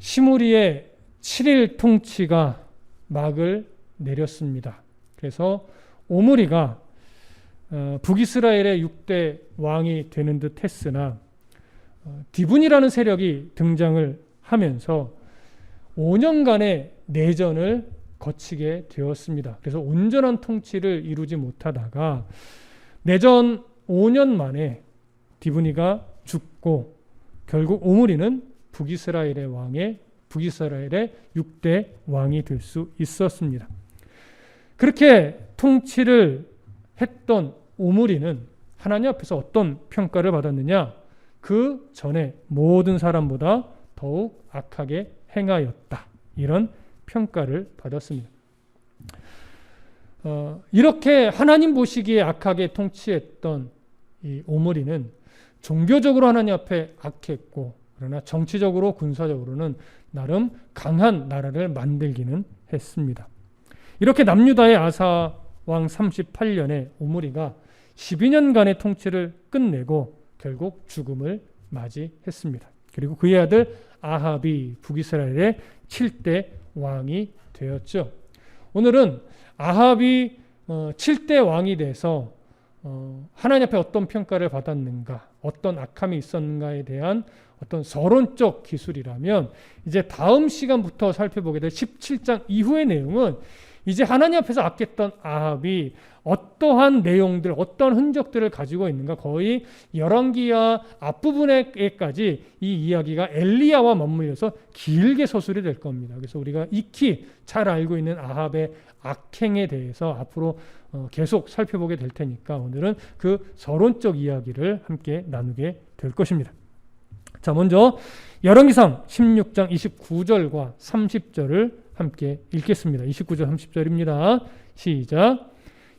시므리의 7일 통치가 막을 내렸습니다. 그래서 오므리가 북이스라엘의 6대 왕이 되는 듯 했으나 디분이라는 세력이 등장을 하면서 5년간의 내전을 거치게 되었습니다. 그래서 온전한 통치를 이루지 못하다가 내전 5년 만에 디브니가 죽고 결국 오므리는 북이스라엘의 6대 왕이 될 수 있었습니다. 그렇게 통치를 했던 오므리는 하나님 앞에서 어떤 평가를 받았느냐? 그 전에 모든 사람보다 더욱 악하게 행하였다. 이런 평가를 받았습니다. 이렇게 하나님 보시기에 악하게 통치했던 이 오므리는 종교적으로 하나님 앞에 악했고, 그러나 정치적으로 군사적으로는 나름 강한 나라를 만들기는 했습니다. 이렇게 남유다의 아사 왕 38년에 오므리가 12년간의 통치를 끝내고 결국 죽음을 맞이했습니다. 그리고 그의 아들 아합이 북이스라엘의 7대 왕이 되었죠. 오늘은 아합이 7대 왕이 돼서 하나님 앞에 어떤 평가를 받았는가, 어떤 악함이 있었는가에 대한 어떤 서론적 기술이라면, 이제 다음 시간부터 살펴보게 될 17장 이후의 내용은 이제 하나님 앞에서 악했던 아합이 어떠한 내용들, 어떤 흔적들을 가지고 있는가, 거의 열왕기야 앞부분에까지 이 이야기가 엘리야와 맞물려서 길게 서술이 될 겁니다. 그래서 우리가 익히 잘 알고 있는 아합의 악행에 대해서 앞으로 계속 살펴보게 될 테니까 오늘은 그 서론적 이야기를 함께 나누게 될 것입니다. 자, 먼저 열왕기상 16장 29절과 30절을 함께 읽겠습니다. 29절 30절입니다. 시작.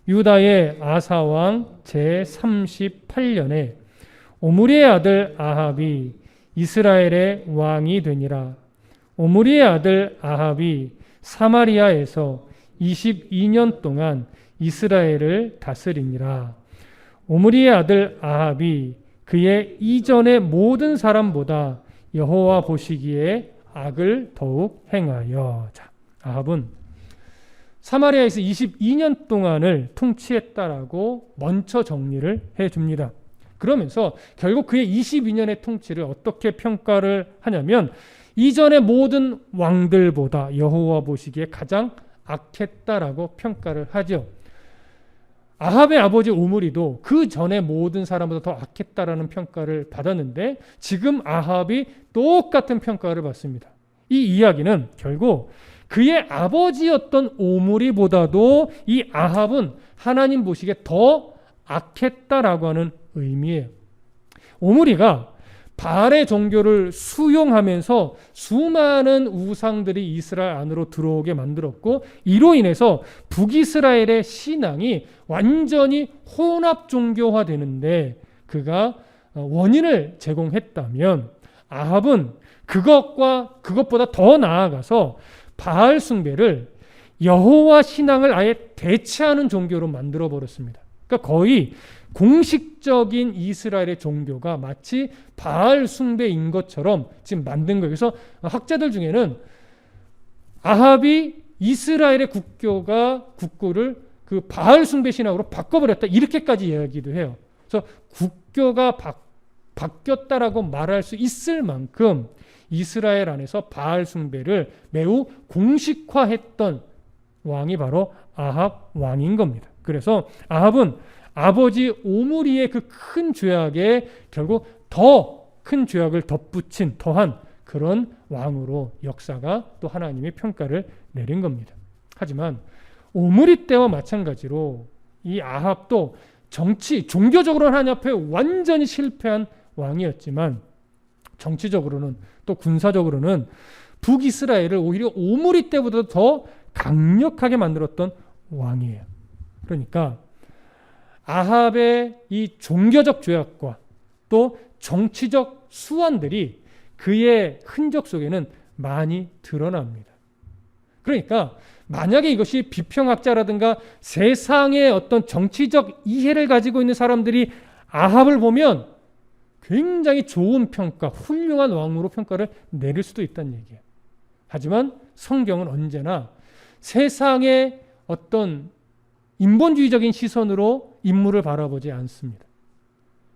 유다의 아사왕 제38년에 오므리의 아들 아합이 이스라엘의 왕이 되니라. 오므리의 아들 아합이 사마리아에서 22년 동안 이스라엘을 다스리니라. 오므리의 아들 아합이 그의 이전의 모든 사람보다 여호와 보시기에 악을 더욱 행하여. 자, 아합은 사마리아에서 22년 동안을 통치했다라고 먼저 정리를 해줍니다. 그러면서 결국 그의 22년의 통치를 어떻게 평가를 하냐면 이전의 모든 왕들보다 여호와 보시기에 가장 악했다라고 평가를 하죠. 아합의 아버지 오므리도 그 전에 모든 사람보다 더 악했다라는 평가를 받았는데 지금 아합이 똑같은 평가를 받습니다. 이 이야기는 결국 그의 아버지였던 오므리보다도 이 아합은 하나님 보시기에 더 악했다라고 하는 의미예요. 오므리가 바알의 종교를 수용하면서 수많은 우상들이 이스라엘 안으로 들어오게 만들었고, 이로 인해서 북이스라엘의 신앙이 완전히 혼합 종교화되는데 그가 원인을 제공했다면, 아합은 그것보다 더 나아가서 바알 숭배를 여호와 신앙을 아예 대체하는 종교로 만들어 버렸습니다. 그러니까 거의 공식적인 이스라엘의 종교가 마치 바알 숭배인 것처럼 지금 만든 거예요. 그래서 학자들 중에는 아합이 이스라엘의 국교를 그 바알 숭배 신앙으로 바꿔버렸다, 이렇게까지 이야기도 해요. 그래서 국교가 바뀌었다라고 말할 수 있을 만큼 이스라엘 안에서 바알 숭배를 매우 공식화했던 왕이 바로 아합 왕인 겁니다. 그래서 아합은 아버지 오므리의 그 큰 죄악에 결국 더 큰 죄악을 덧붙인 더한 그런 왕으로 역사가 또 하나님의 평가를 내린 겁니다. 하지만 오므리 때와 마찬가지로 이 아합도 종교적으로는 하나님 앞에 완전히 실패한 왕이었지만 정치적으로는 또 군사적으로는 북이스라엘을 오히려 오므리 때보다 더 강력하게 만들었던 왕이에요. 그러니까 아합의 이 종교적 죄악과 또 정치적 수완들이 그의 흔적 속에는 많이 드러납니다. 그러니까 만약에 이것이 비평학자라든가 세상의 어떤 정치적 이해를 가지고 있는 사람들이 아합을 보면 굉장히 좋은 평가, 훌륭한 왕으로 평가를 내릴 수도 있다는 얘기예요. 하지만 성경은 언제나 세상의 어떤 인본주의적인 시선으로 인물을 바라보지 않습니다.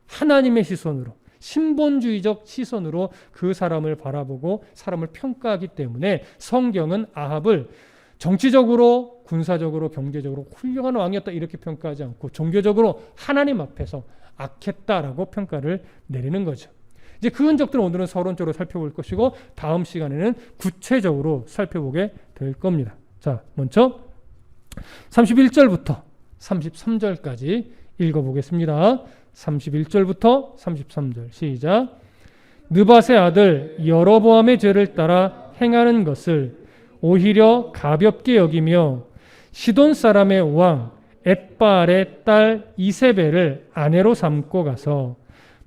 하나님의 시선으로, 신본주의적 시선으로 그 사람을 바라보고 사람을 평가하기 때문에 성경은 아합을 정치적으로, 군사적으로, 경제적으로 훌륭한 왕이었다 이렇게 평가하지 않고 종교적으로 하나님 앞에서 악했다라고 평가를 내리는 거죠. 이제 그 흔적들은 오늘은 서론적으로 살펴볼 것이고 다음 시간에는 구체적으로 살펴보게 될 겁니다. 자, 먼저 31절부터 33절까지 읽어보겠습니다. 31절부터 33절 시작. 느밧의 아들 여로보암의 죄를 따라 행하는 것을 오히려 가볍게 여기며 시돈 사람의 왕 엣바알의 딸 이세벨을 아내로 삼고 가서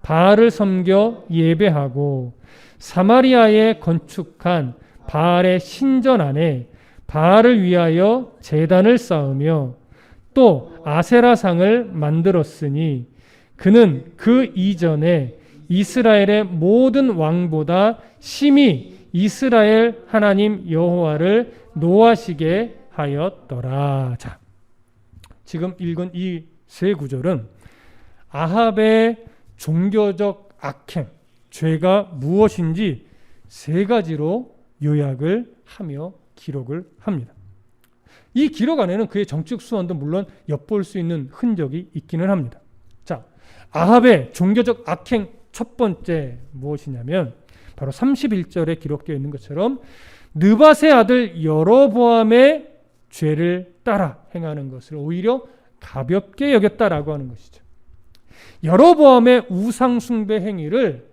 바알을 섬겨 예배하고 사마리아에 건축한 바알의 신전 안에 바알을 위하여 제단을 쌓으며 또 아세라상을 만들었으니 그는 그 이전에 이스라엘의 모든 왕보다 심히 이스라엘 하나님 여호와를 노하시게 하였더라. 자, 지금 읽은 이 세 구절은 아합의 종교적 악행, 죄가 무엇인지 세 가지로 요약을 하며 기록을 합니다. 이 기록 안에는 그의 정치적 수완도 물론 엿볼 수 있는 흔적이 있기는 합니다. 자, 아합의 종교적 악행 첫 번째 무엇이냐면 바로 31절에 기록되어 있는 것처럼 느밧의 아들 여로보암의 죄를 따라 행하는 것을 오히려 가볍게 여겼다라고 하는 것이죠. 여로보암의 우상 숭배 행위를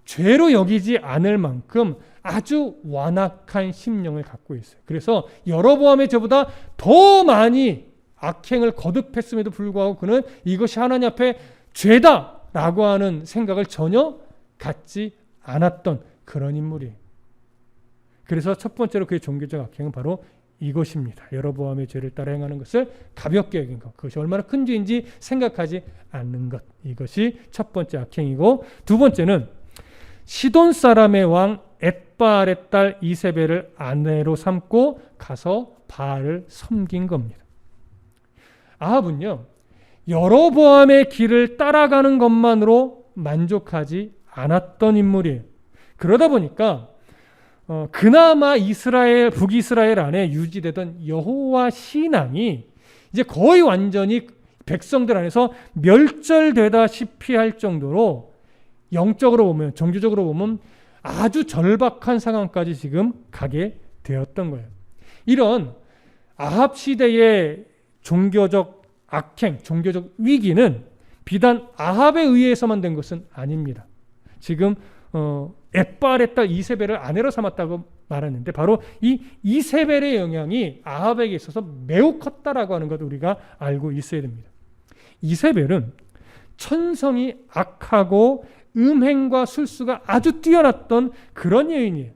죄로 여기지 않을 만큼 아주 완악한 심령을 갖고 있어요. 그래서 여로보암의 죄보다 더 많이 악행을 거듭했음에도 불구하고 그는 이것이 하나님 앞에 죄다라고 하는 생각을 전혀 갖지 않았던 그런 인물이에요. 그래서 첫 번째로 그의 종교적 악행은 바로 이것입니다. 여로보암의 죄를 따라 행하는 것을 가볍게 여긴 것. 그것이 얼마나 큰 죄인지 생각하지 않는 것. 이것이 첫 번째 악행이고 두 번째는 시돈 사람의 왕 엣바알의 딸 이세벨을 아내로 삼고 가서 바알을 섬긴 겁니다. 아합은요, 여로보암의 길을 따라가는 것만으로 만족하지 않았던 인물이에요. 그러다 보니까 그나마 이스라엘, 북이스라엘 안에 유지되던 여호와 신앙이 이제 거의 완전히 백성들 안에서 멸절되다시피 할 정도로 영적으로 보면, 종교적으로 보면 아주 절박한 상황까지 지금 가게 되었던 거예요. 이런 아합 시대의 종교적 악행, 종교적 위기는 비단 아합에 의해서만 된 것은 아닙니다. 지금 엣바알의 딸 이세벨을 아내로 삼았다고 말하는데 바로 이 이세벨의 영향이 아합에게 있어서 매우 컸다라고 하는 것을 우리가 알고 있어야 됩니다. 이세벨은 천성이 악하고 음행과 술수가 아주 뛰어났던 그런 여인이에요.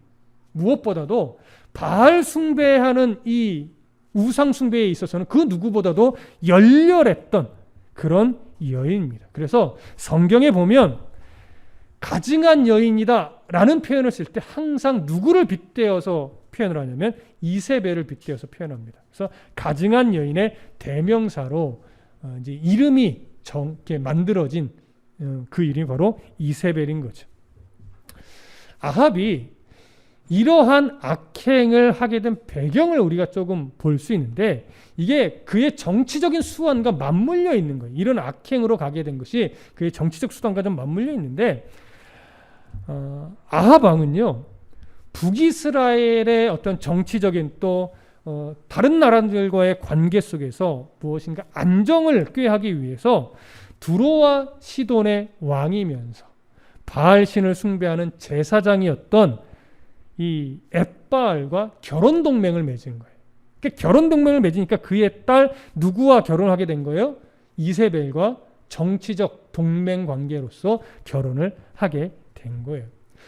무엇보다도 바알 숭배하는 이 우상 숭배에 있어서는 그 누구보다도 열렬했던 그런 여인입니다. 그래서 성경에 보면 가증한 여인이다 라는 표현을 쓸 때 항상 누구를 빗대어서 표현을 하냐면 이세벨을 빗대어서 표현합니다. 그래서 가증한 여인의 대명사로 이제 이름이 이렇게 만들어진 그 이름이 바로 이세벨인 거죠. 아합이 이러한 악행을 하게 된 배경을 우리가 조금 볼 수 있는데 이게 그의 정치적인 수완과 맞물려 있는 거예요. 이런 악행으로 가게 된 것이 그의 정치적 수단과 좀 맞물려 있는데 아합 왕은요, 북이스라엘의 어떤 정치적인 또 다른 나라들과의 관계 속에서 무엇인가 안정을 꾀하기 위해서 두로와 시돈의 왕이면서 바알 신을 숭배하는 제사장이었던 이 엣바알과 결혼 동맹을 맺은 거예요. 그러니까 결혼 동맹을 맺으니까 그의 딸 누구와 결혼하게 된 거예요? 이세벨과 정치적 동맹 관계로서 결혼을 하게 된 거예요.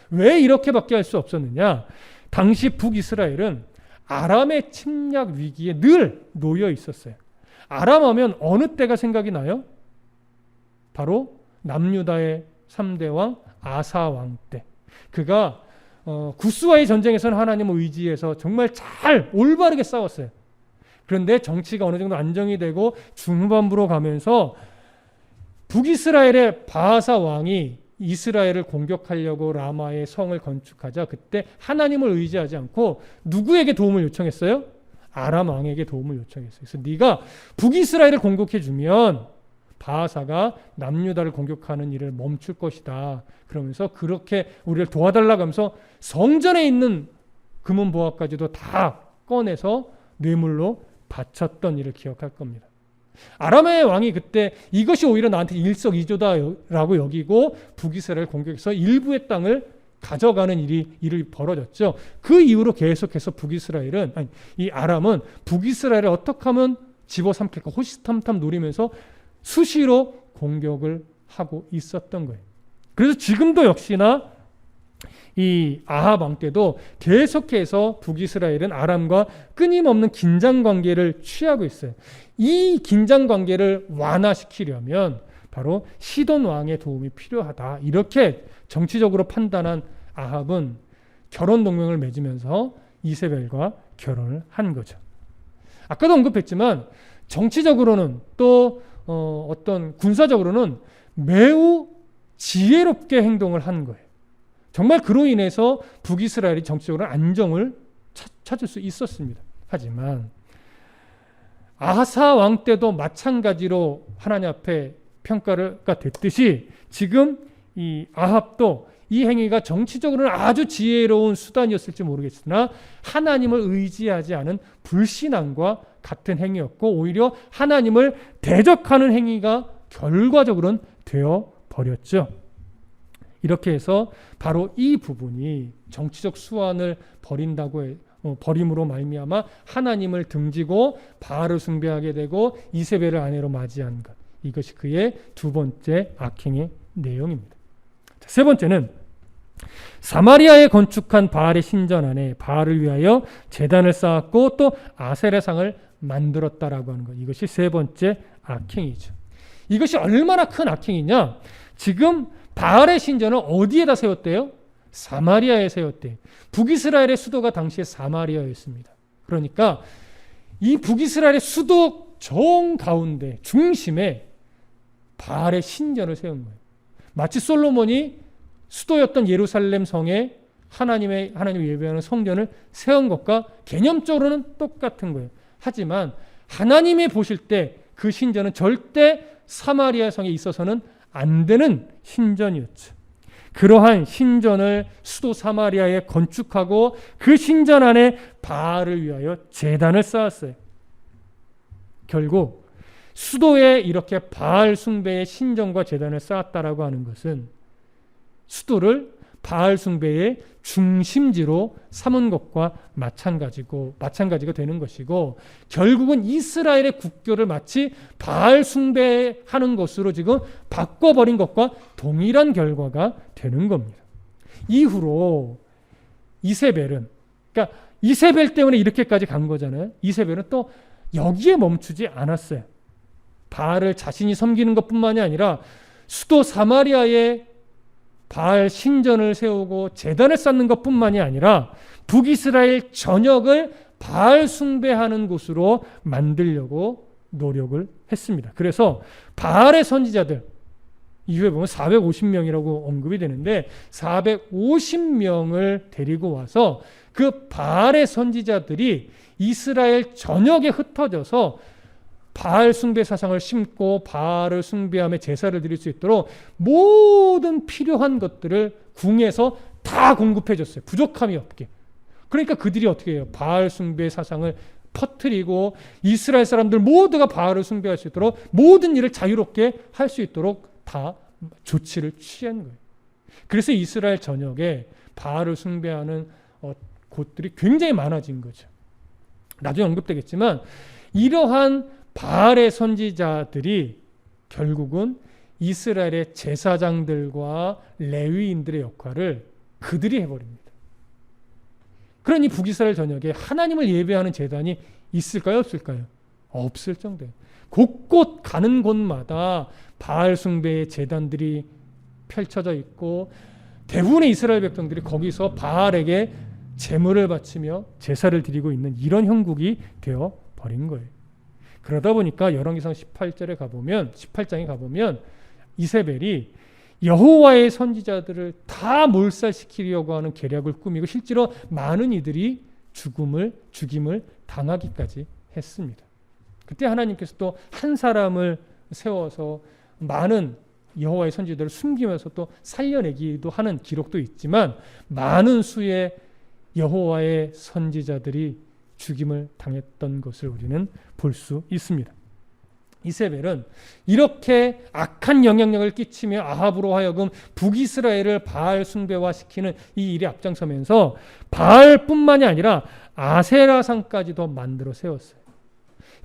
왜 이렇게밖에 할 수 없었느냐? 당시 북이스라엘은 아람의 침략 위기에 늘 놓여 있었어요. 아람 하면 어느 때가 생각이 나요? 바로 남유다의 3대 왕 아사 왕 때. 그가 구스와의 전쟁에서는 하나님을 의지해서 정말 잘 올바르게 싸웠어요. 그런데 정치가 어느 정도 안정이 되고 중반부로 가면서 북이스라엘의 바하사 왕이 이스라엘을 공격하려고 라마의 성을 건축하자 그때 하나님을 의지하지 않고 누구에게 도움을 요청했어요? 아람 왕에게 도움을 요청했어요. 그래서 네가 북이스라엘을 공격해 주면 바하사가 남유다를 공격하는 일을 멈출 것이다. 그러면서 그렇게 우리를 도와달라고 하면서 성전에 있는 금은보화까지도 다 꺼내서 뇌물로 바쳤던 일을 기억할 겁니다. 아람의 왕이 그때 이것이 오히려 나한테 일석이조다라고 여기고 북이스라엘을 공격해서 일부의 땅을 가져가는 일이 벌어졌죠. 그 이후로 계속해서 이 아람은 북이스라엘을 어떻게 하면 집어삼킬까 호시탐탐 노리면서 수시로 공격을 하고 있었던 거예요. 그래서 지금도 역시나 이 아합 왕 때도 계속해서 북이스라엘은 아람과 끊임없는 긴장 관계를 취하고 있어요. 이 긴장 관계를 완화시키려면 바로 시돈 왕의 도움이 필요하다. 이렇게 정치적으로 판단한 아합은 결혼 동맹을 맺으면서 이세벨과 결혼을 한 거죠. 아까도 언급했지만 정치적으로는 또 어떤 군사적으로는 매우 지혜롭게 행동을 한 거예요. 정말 그로 인해서 북이스라엘이 정치적으로 안정을 찾을 수 있었습니다. 하지만 아사 왕 때도 마찬가지로 하나님 앞에 평가가 됐듯이 지금 이 아합도 이 행위가 정치적으로는 아주 지혜로운 수단이었을지 모르겠으나 하나님을 의지하지 않은 불신앙과 같은 행위였고 오히려 하나님을 대적하는 행위가 결과적으로는 되어 버렸죠. 이렇게 해서 바로 이 부분이 정치적 수완을 버림으로 말미암아 하나님을 등지고 바알을 숭배하게 되고 이세벨을 아내로 맞이한 것. 이것이 그의 두 번째 악행의 내용입니다. 자, 세 번째는 사마리아에 건축한 바알의 신전 안에 바알을 위하여 제단을 쌓았고 또 아세라 상을 만들었다라고 하는 것. 이것이 세 번째 악행이죠. 이것이 얼마나 큰 악행이냐? 지금 바알의 신전을 어디에다 세웠대요? 사마리아에 세웠대요. 북이스라엘의 수도가 당시에 사마리아였습니다. 그러니까 이 북이스라엘의 수도 정가운데 중심에 바알의 신전을 세운 거예요. 마치 솔로몬이 수도였던 예루살렘 성에 하나님을 예배하는 성전을 세운 것과 개념적으로는 똑같은 거예요. 하지만 하나님이 보실 때 그 신전은 절대 사마리아 성에 있어서는 안 되는 신전이었죠. 그러한 신전을 수도 사마리아에 건축하고 그 신전 안에 바알을 위하여 제단을 쌓았어요. 결국 수도에 이렇게 바알 숭배의 신전과 제단을 쌓았다라고 하는 것은 수도를 바알 숭배의 중심지로 삼은 것과 마찬가지가 되는 것이고 결국은 이스라엘의 국교를 마치 바알 숭배하는 것으로 지금 바꿔버린 것과 동일한 결과가 되는 겁니다. 이후로 이세벨은 그러니까 이세벨 때문에 이렇게까지 간 거잖아요. 이세벨은 또 여기에 멈추지 않았어요. 바알을 자신이 섬기는 것뿐만이 아니라 수도 사마리아에 바알 신전을 세우고 제단을 쌓는 것뿐만이 아니라 북이스라엘 전역을 바알 숭배하는 곳으로 만들려고 노력을 했습니다. 그래서 바알의 선지자들 이후에 보면 450명이라고 언급이 되는데 450명을 데리고 와서 그 바알의 선지자들이 이스라엘 전역에 흩어져서 바알 숭배 사상을 심고 바알을 숭배하며 제사를 드릴 수 있도록 모든 필요한 것들을 궁에서 다 공급해 줬어요. 부족함이 없게. 그러니까 그들이 어떻게 해요? 바알 숭배 사상을 퍼뜨리고 이스라엘 사람들 모두가 바알을 숭배할 수 있도록 모든 일을 자유롭게 할 수 있도록 다 조치를 취한 거예요. 그래서 이스라엘 전역에 바알을 숭배하는 곳들이 굉장히 많아진 거죠. 나중에 언급되겠지만 이러한 바알의 선지자들이 결국은 이스라엘의 제사장들과 레위인들의 역할을 그들이 해버립니다. 그러니 북이스라엘 전역에 하나님을 예배하는 제단이 있을까요? 없을까요? 없을 정도예요. 곳곳 가는 곳마다 바알 숭배의 제단들이 펼쳐져 있고 대부분의 이스라엘 백성들이 거기서 바알에게 제물을 바치며 제사를 드리고 있는 이런 형국이 되어 버린 거예요. 그러다 보니까 열왕기상 18장에 가보면 이세벨이 여호와의 선지자들을 다 몰살시키려고 하는 계략을 꾸미고 실제로 많은 이들이 죽임을 당하기까지 했습니다. 그때 하나님께서 또 한 사람을 세워서 많은 여호와의 선지자들을 숨기면서 또 살려내기도 하는 기록도 있지만 많은 수의 여호와의 선지자들이 죽임을 당했던 것을 우리는 볼 수 있습니다. 이세벨은 이렇게 악한 영향력을 끼치며 아합으로 하여금 북이스라엘을 바알 숭배화시키는 이 일에 앞장서면서 바알뿐만이 아니라 아세라상까지도 만들어 세웠어요.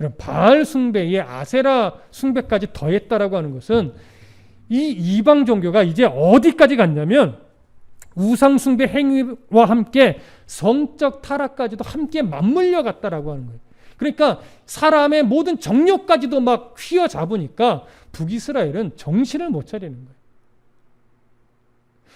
여러분, 바알 숭배에 아세라 숭배까지 더했다라고 하는 것은 이 이방 종교가 이제 어디까지 갔냐면 우상 숭배 행위와 함께 성적 타락까지도 함께 맞물려 갔다라고 하는 거예요. 그러니까 사람의 모든 정욕까지도 막 휘어잡으니까 북이스라엘은 정신을 못 차리는 거예요.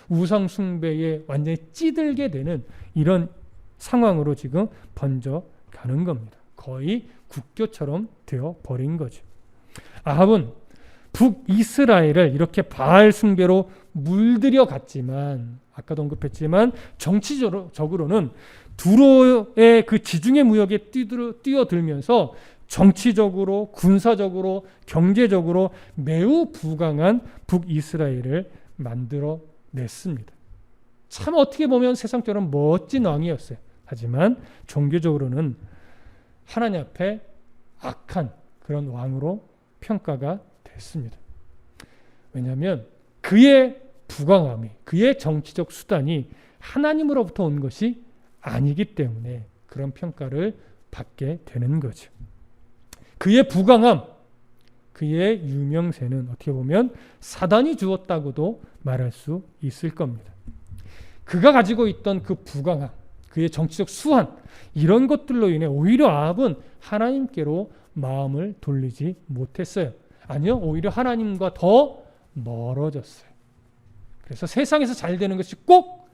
우상 숭배에 완전히 찌들게 되는 이런 상황으로 지금 번져가는 겁니다. 거의 국교처럼 되어 버린 거죠. 아합은 북이스라엘을 이렇게 바알 숭배로 물들여 갔지만, 아까도 언급했지만 정치적으로는 두로의 그 지중해 무역에 뛰어들면서 정치적으로, 군사적으로, 경제적으로 매우 부강한 북이스라엘을 만들어냈습니다. 참 어떻게 보면 세상적으로 멋진 왕이었어요. 하지만 종교적으로는 하나님 앞에 악한 그런 왕으로 평가가 됐습니다. 왜냐하면 그의 부강함이, 그의 정치적 수단이 하나님으로부터 온 것이 아니기 때문에 그런 평가를 받게 되는 거죠. 그의 부강함, 그의 유명세는 어떻게 보면 사단이 주었다고도 말할 수 있을 겁니다. 그가 가지고 있던 그 부강함, 그의 정치적 수완, 이런 것들로 인해 오히려 아합은 하나님께로 마음을 돌리지 못했어요. 아니요, 오히려 하나님과 더 멀어졌어요. 그래서 세상에서 잘 되는 것이 꼭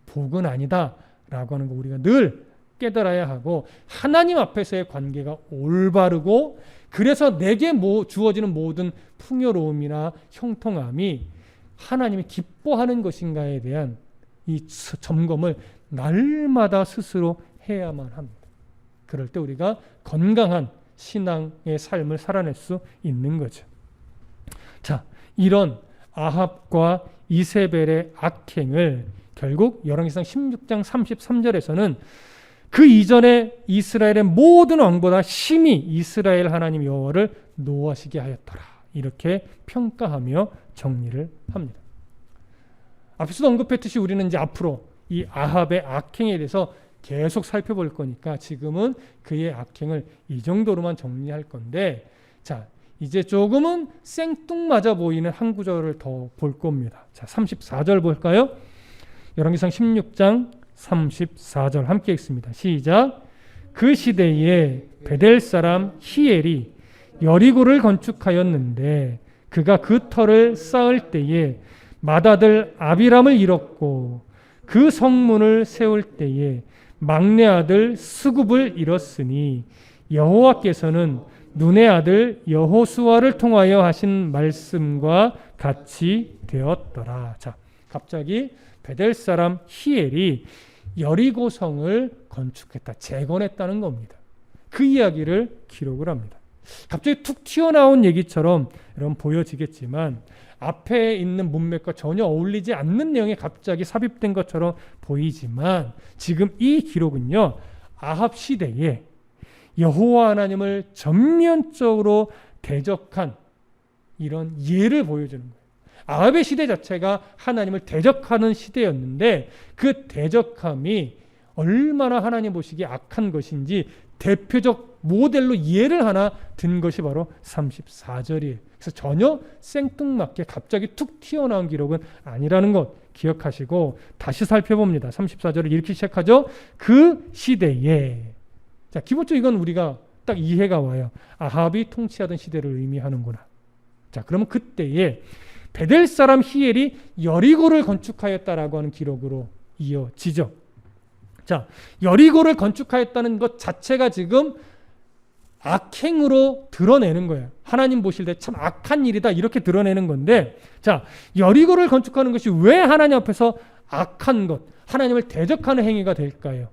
복은 아니다 라고 하는 거 우리가 늘 깨달아야 하고, 하나님 앞에서의 관계가 올바르고, 그래서 내게 주어지는 모든 풍요로움이나 형통함이 하나님이 기뻐하는 것인가에 대한 이 점검을 날마다 스스로 해야만 합니다. 그럴 때 우리가 건강한 신앙의 삶을 살아낼 수 있는 거죠. 자, 이런 아합과 이세벨의 악행을 결국 열왕기상 16장 33절에서는 그 이전에 이스라엘의 모든 왕보다 심히 이스라엘 하나님 여호와를 노하시게 하였더라, 이렇게 평가하며 정리를 합니다. 앞에서도 언급했듯이 우리는 이제 앞으로 이 아합의 악행에 대해서 계속 살펴볼 거니까 지금은 그의 악행을 이 정도로만 정리할 건데, 자, 이제 조금은 생뚱맞아 보이는 한 구절을 더 볼 겁니다. 자, 34절 볼까요? 열왕기상 16장 34절 함께 읽습니다. 시작. 그 시대에 베델 사람 히엘이 여리고를 건축하였는데 그가 그 터를 쌓을 때에 맏아들 아비람을 잃었고 그 성문을 세울 때에 막내 아들 스굽을 잃었으니 여호와께서는 눈의 아들 여호수아를 통하여 하신 말씀과 같이 되었더라. 자, 갑자기 베델 사람 히엘이 여리고성을 건축했다, 재건했다는 겁니다. 그 이야기를 기록을 합니다. 갑자기 툭 튀어나온 얘기처럼 여러분 보여지겠지만 앞에 있는 문맥과 전혀 어울리지 않는 내용이 갑자기 삽입된 것처럼 보이지만 지금 이 기록은요, 아합 시대에 여호와 하나님을 전면적으로 대적한 이런 예를 보여주는 거예요. 아합의 시대 자체가 하나님을 대적하는 시대였는데 그 대적함이 얼마나 하나님 보시기에 악한 것인지 대표적 모델로 예를 하나 든 것이 바로 34절이에요. 그래서 전혀 생뚱맞게 갑자기 툭 튀어나온 기록은 아니라는 것 기억하시고 다시 살펴봅니다. 34절을 이렇게 시작하죠. 그 시대에, 자, 기본적으로 이건 우리가 딱 이해가 와요. 아합이 통치하던 시대를 의미하는구나. 자, 그러면 그때에 베델 사람 히엘이 여리고를 건축하였다라고 하는 기록으로 이어지죠. 자, 여리고를 건축하였다는 것 자체가 지금 악행으로 드러내는 거예요. 하나님 보실 때 참 악한 일이다 이렇게 드러내는 건데, 자, 여리고를 건축하는 것이 왜 하나님 앞에서 악한 것, 하나님을 대적하는 행위가 될까요?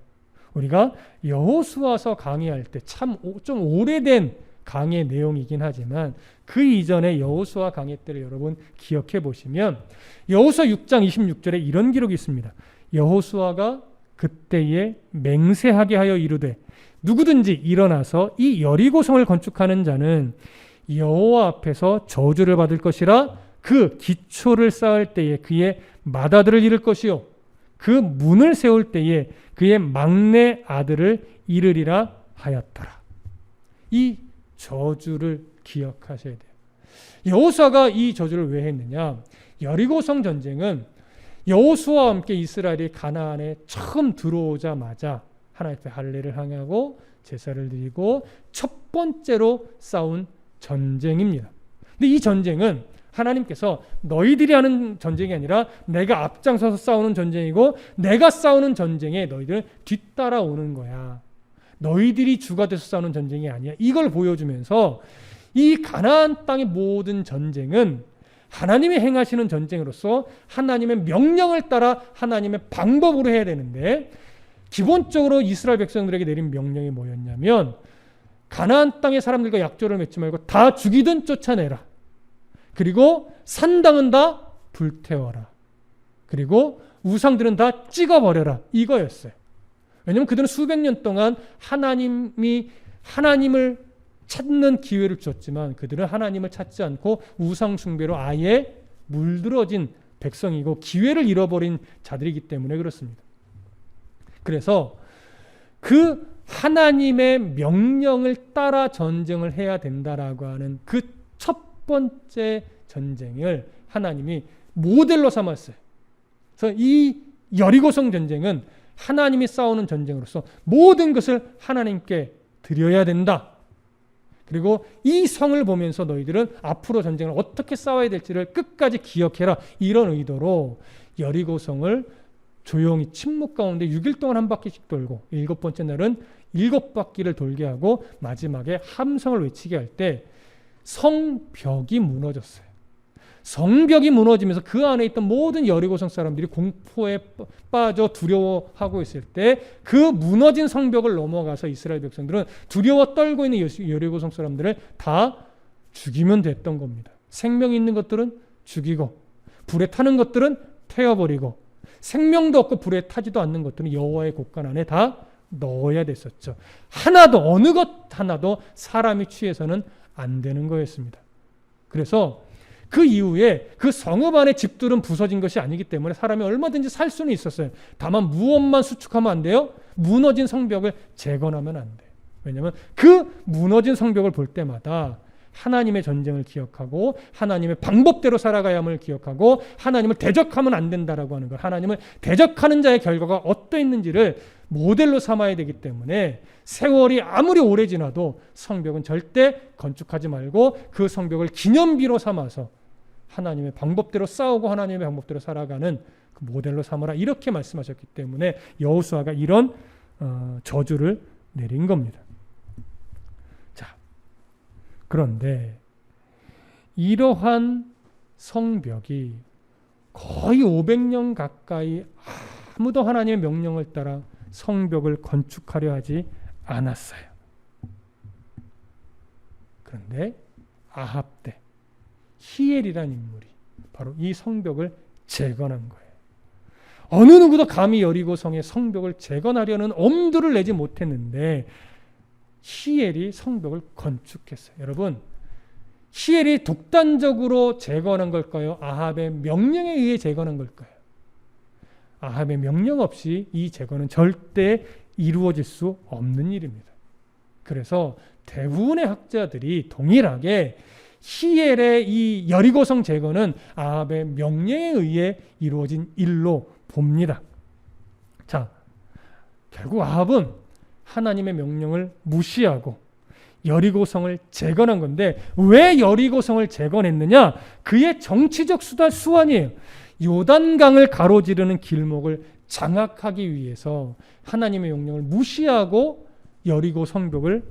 우리가 여호수아서 강의할 때 참 좀 오래된 강의 내용이긴 하지만 그 이전에 여호수아 강의 때를 여러분 기억해 보시면 여호수아 6장 26절에 이런 기록이 있습니다. 여호수아가 그때에 맹세하게 하여 이르되 누구든지 일어나서 이 여리고성을 건축하는 자는 여호와 앞에서 저주를 받을 것이라. 그 기초를 쌓을 때에 그의 맏아들을 잃을 것이요 그 문을 세울 때에 그의 막내 아들을 잃으리라 하였더라. 이 저주를 기억하셔야 돼요. 여호수아가 이 저주를 왜 했느냐? 여리고성 전쟁은 여호수아와 함께 이스라엘이 가나안에 처음 들어오자마자 하나님 앞에 할례를 항하고 제사를 드리고 첫 번째로 싸운 전쟁입니다. 근데 이 전쟁은 하나님께서 너희들이 하는 전쟁이 아니라 내가 앞장서서 싸우는 전쟁이고 내가 싸우는 전쟁에 너희들은 뒤따라오는 거야. 너희들이 주가 돼서 싸우는 전쟁이 아니야. 이걸 보여주면서 이 가나안 땅의 모든 전쟁은 하나님이 행하시는 전쟁으로서 하나님의 명령을 따라 하나님의 방법으로 해야 되는데, 기본적으로 이스라엘 백성들에게 내린 명령이 뭐였냐면 가나안 땅의 사람들과 약조를 맺지 말고 다 죽이든 쫓아내라. 그리고 산당은 다 불태워라. 그리고 우상들은 다 찍어버려라. 이거였어요. 왜냐하면 그들은 수백 년 동안 하나님을 찾는 기회를 주었지만 그들은 하나님을 찾지 않고 우상 숭배로 아예 물들어진 백성이고 기회를 잃어버린 자들이기 때문에 그렇습니다. 그래서 그 하나님의 명령을 따라 전쟁을 해야 된다라고 하는 그 첫 번째 전쟁을 하나님이 모델로 삼았어요. 그래서 이 여리고성 전쟁은 하나님이 싸우는 전쟁으로서 모든 것을 하나님께 드려야 된다. 그리고 이 성을 보면서 너희들은 앞으로 전쟁을 어떻게 싸워야 될지를 끝까지 기억해라. 이런 의도로 여리고성을 조용히 침묵 가운데 6일 동안 한 바퀴씩 돌고 7번째 날은 7바퀴를 돌게 하고 마지막에 함성을 외치게 할 때 성벽이 무너졌어요. 성벽이 무너지면서 그 안에 있던 모든 여리고성 사람들이 공포에 빠져 두려워하고 있을 때 그 무너진 성벽을 넘어가서 이스라엘 백성들은 두려워 떨고 있는 여리고성 사람들을 다 죽이면 됐던 겁니다. 생명 있는 것들은 죽이고 불에 타는 것들은 태워버리고 생명도 없고 불에 타지도 않는 것들은 여호와의 곳간 안에 다 넣어야 됐었죠. 하나도 어느 것 하나도 사람이 취해서는 안 되는 거였습니다. 그래서 그 이후에 그 성읍 안의 집들은 부서진 것이 아니기 때문에 사람이 얼마든지 살 수는 있었어요. 다만 무엇만 수축하면 안 돼요? 무너진 성벽을 재건하면 안 돼요. 왜냐하면 그 무너진 성벽을 볼 때마다 하나님의 전쟁을 기억하고 하나님의 방법대로 살아가야 함을 기억하고 하나님을 대적하면 안 된다라고 하는 것, 하나님을 대적하는 자의 결과가 어떠했는지를 모델로 삼아야 되기 때문에 세월이 아무리 오래 지나도 성벽은 절대 건축하지 말고 그 성벽을 기념비로 삼아서 하나님의 방법대로 싸우고 하나님의 방법대로 살아가는 그 모델로 삼아라, 이렇게 말씀하셨기 때문에 여호수아가 이런 저주를 내린 겁니다. 자, 그런데 이러한 성벽이 거의 500년 가까이 아무도 하나님의 명령을 따라 성벽을 건축하려 하지 않았어요. 그런데 아합 때 히엘이라는 인물이 바로 이 성벽을 재건한 거예요. 어느 누구도 감히 여리고성의 성벽을 재건하려는 엄두를 내지 못했는데 히엘이 성벽을 건축했어요. 여러분, 히엘이 독단적으로 재건한 걸까요? 아합의 명령에 의해 재건한 걸까요? 아합의 명령 없이 이 재건은 절대 이루어질 수 없는 일입니다. 그래서 대부분의 학자들이 동일하게 히엘의 이 여리고성 재건은 아합의 명령에 의해 이루어진 일로 봅니다. 자, 결국 아합은 하나님의 명령을 무시하고 여리고성을 재건한 건데 왜 여리고성을 재건했느냐? 그의 정치적 수완이에요. 요단강을 가로지르는 길목을 장악하기 위해서 하나님의 명령을 무시하고 여리고 성벽을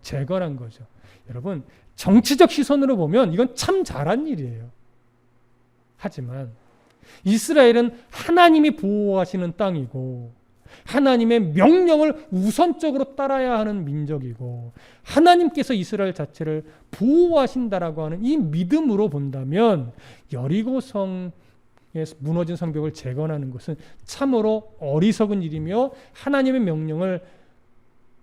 재건한 거죠. 여러분, 정치적 시선으로 보면 이건 참 잘한 일이에요. 하지만 이스라엘은 하나님이 보호하시는 땅이고 하나님의 명령을 우선적으로 따라야 하는 민족이고 하나님께서 이스라엘 자체를 보호하신다라고 하는 이 믿음으로 본다면 여리고성에 무너진 성벽을 재건하는 것은 참으로 어리석은 일이며 하나님의 명령을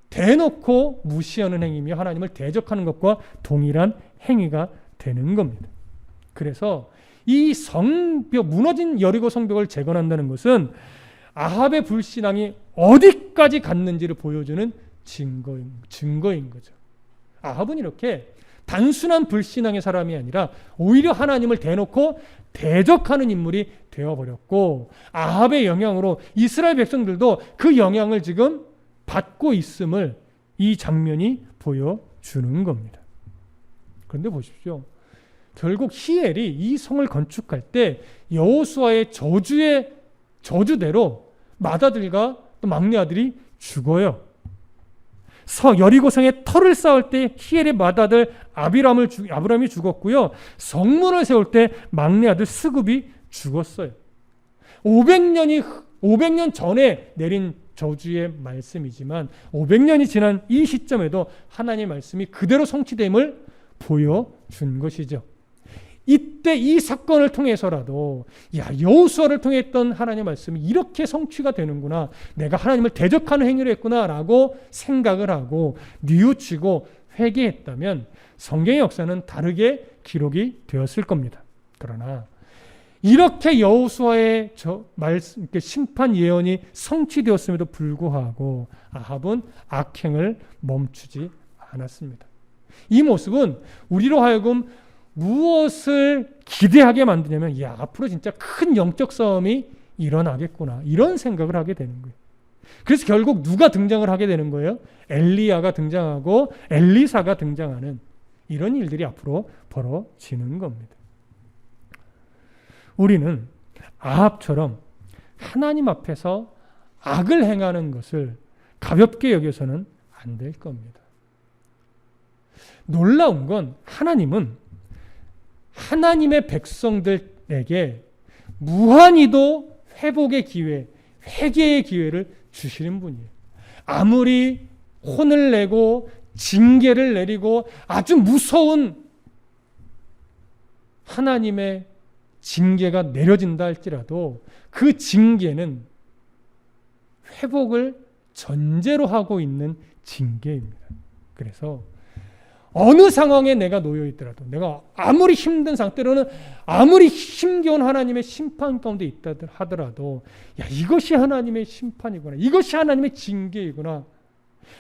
대놓고 무시하는 행위며 하나님을 대적하는 것과 동일한 행위가 되는 겁니다. 그래서 이 성벽, 무너진 여리고 성벽을 재건한다는 것은 아합의 불신앙이 어디까지 갔는지를 보여주는 증거인 거죠. 아합은 이렇게 단순한 불신앙의 사람이 아니라 오히려 하나님을 대놓고 대적하는 인물이 되어버렸고 아합의 영향으로 이스라엘 백성들도 그 영향을 지금 받고 있음을 이 장면이 보여주는 겁니다. 그런데 보십시오. 결국 히엘이 이 성을 건축할 때 여호수아의 저주대로 맏아들과 또 막내 아들이 죽어요. 여리고성에 터를 쌓을 때 히엘의 맏아들 아브람이 죽었고요. 성문을 세울 때 막내 아들 스굽이 죽었어요. 500년 전에 내린 저주의 말씀이지만 500년이 지난 이 시점에도 하나님의 말씀이 그대로 성취됨을 보여준 것이죠. 이때 이 사건을 통해서라도 여호수아를 통해 했던 하나님의 말씀이 이렇게 성취가 되는구나, 내가 하나님을 대적하는 행위를 했구나라고 생각을 하고 뉘우치고 회개했다면 성경의 역사는 다르게 기록이 되었을 겁니다. 그러나 이렇게 여호수아의 심판 예언이 성취되었음에도 불구하고 아합은 악행을 멈추지 않았습니다. 이 모습은 우리로 하여금 무엇을 기대하게 만드냐면 앞으로 진짜 큰 영적 싸움이 일어나겠구나, 이런 생각을 하게 되는 거예요. 그래서 결국 누가 등장을 하게 되는 거예요? 엘리야가 등장하고 엘리사가 등장하는 이런 일들이 앞으로 벌어지는 겁니다. 우리는 아합처럼 하나님 앞에서 악을 행하는 것을 가볍게 여겨서는 안 될 겁니다. 놀라운 건 하나님은 하나님의 백성들에게 무한히도 회복의 기회, 회개의 기회를 주시는 분이에요. 아무리 혼을 내고 징계를 내리고 아주 무서운 하나님의 징계가 내려진다 할지라도 그 징계는 회복을 전제로 하고 있는 징계입니다. 그래서 어느 상황에 내가 놓여 있더라도, 내가 아무리 힘든 때로는 아무리 힘겨운 하나님의 심판 가운데 있다 하더라도 이것이 하나님의 심판이구나, 이것이 하나님의 징계이구나,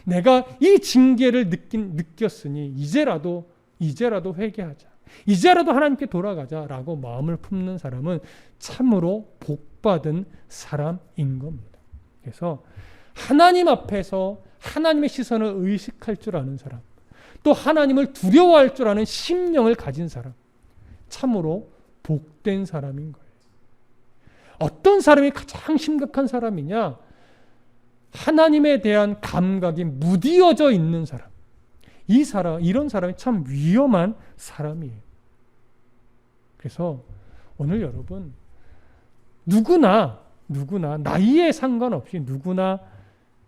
내가 이 징계를 느꼈으니 이제라도 회개하자, 이제라도 하나님께 돌아가자라고 마음을 품는 사람은 참으로 복받은 사람인 겁니다. 그래서 하나님 앞에서 하나님의 시선을 의식할 줄 아는 사람, 또 하나님을 두려워할 줄 아는 심령을 가진 사람, 참으로 복된 사람인 거예요. 어떤 사람이 가장 심각한 사람이냐? 하나님에 대한 감각이 무디어져 있는 사람. 이런 사람이 참 위험한 사람이에요. 그래서 오늘 여러분, 누구나 나이에 상관없이 누구나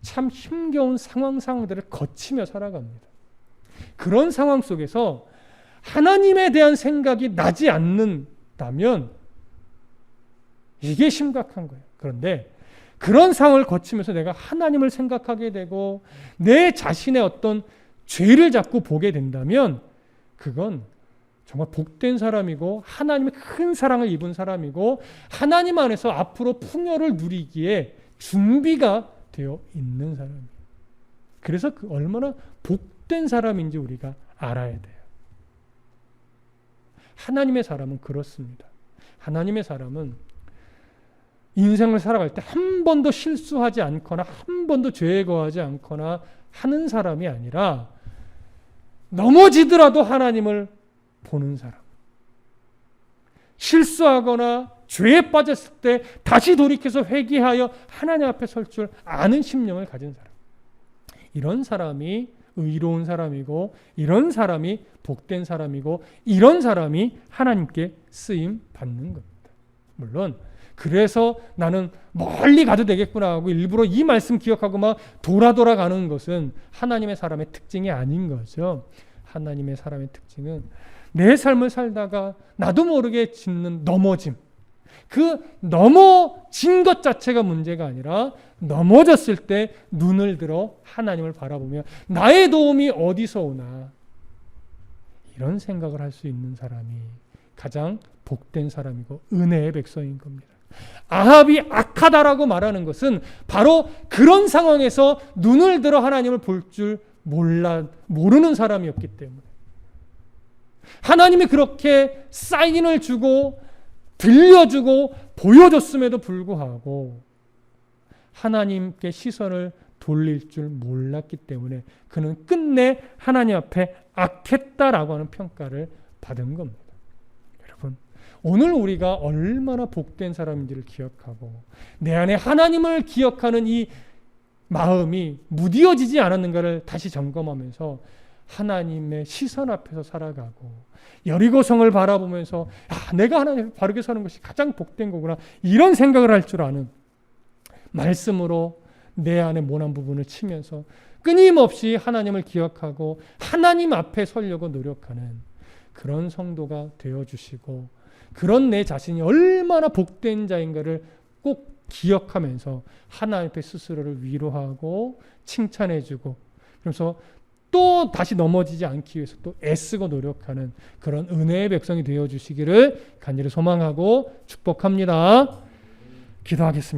참 힘겨운 상황들을 거치며 살아갑니다. 그런 상황 속에서 하나님에 대한 생각이 나지 않는다면 이게 심각한 거예요. 그런데 그런 상황을 거치면서 내가 하나님을 생각하게 되고 내 자신의 어떤 죄를 자꾸 보게 된다면 그건 정말 복된 사람이고 하나님의 큰 사랑을 입은 사람이고 하나님 안에서 앞으로 풍요를 누리기에 준비가 되어 있는 사람이에요. 그래서 얼마나 복된 사람인지 우리가 알아야 돼요. 하나님의 사람은 그렇습니다. 하나님의 사람은 인생을 살아갈 때 한 번도 실수하지 않거나 한 번도 죄에 거하지 않거나 하는 사람이 아니라 넘어지더라도 하나님을 보는 사람. 실수하거나 죄에 빠졌을 때 다시 돌이켜서 회개하여 하나님 앞에 설 줄 아는 심령을 가진 사람. 이런 사람이 의로운 사람이고, 이런 사람이 복된 사람이고, 이런 사람이 하나님께 쓰임 받는 겁니다. 물론 그래서 나는 멀리 가도 되겠구나 하고 일부러 이 말씀 기억하고 막 돌아가는 것은 하나님의 사람의 특징이 아닌 거죠. 하나님의 사람의 특징은 내 삶을 살다가 나도 모르게 짓는 넘어짐, 그 넘어진 것 자체가 문제가 아니라 넘어졌을 때 눈을 들어 하나님을 바라보며 나의 도움이 어디서 오나, 이런 생각을 할 수 있는 사람이 가장 복된 사람이고 은혜의 백성인 겁니다. 아합이 악하다라고 말하는 것은 바로 그런 상황에서 눈을 들어 하나님을 볼 줄 모르는 사람이었기 때문에, 하나님이 그렇게 사인을 주고 들려주고 보여줬음에도 불구하고 하나님께 시선을 돌릴 줄 몰랐기 때문에 그는 끝내 하나님 앞에 악했다라고 하는 평가를 받은 겁니다. 여러분, 오늘 우리가 얼마나 복된 사람인지를 기억하고 내 안에 하나님을 기억하는 이 마음이 무뎌지지 않았는가를 다시 점검하면서 하나님의 시선 앞에서 살아가고 여리고성을 바라보면서 내가 하나님 앞에 바르게 사는 것이 가장 복된 거구나, 이런 생각을 할 줄 아는, 말씀으로 내 안에 모난 부분을 치면서 끊임없이 하나님을 기억하고 하나님 앞에 서려고 노력하는 그런 성도가 되어주시고, 그런 내 자신이 얼마나 복된 자인가를 꼭 기억하면서 하나님 앞에 스스로를 위로하고 칭찬해주고, 그래서 또 다시 넘어지지 않기 위해서 또 애쓰고 노력하는 그런 은혜의 백성이 되어주시기를 간절히 소망하고 축복합니다. 기도하겠습니다.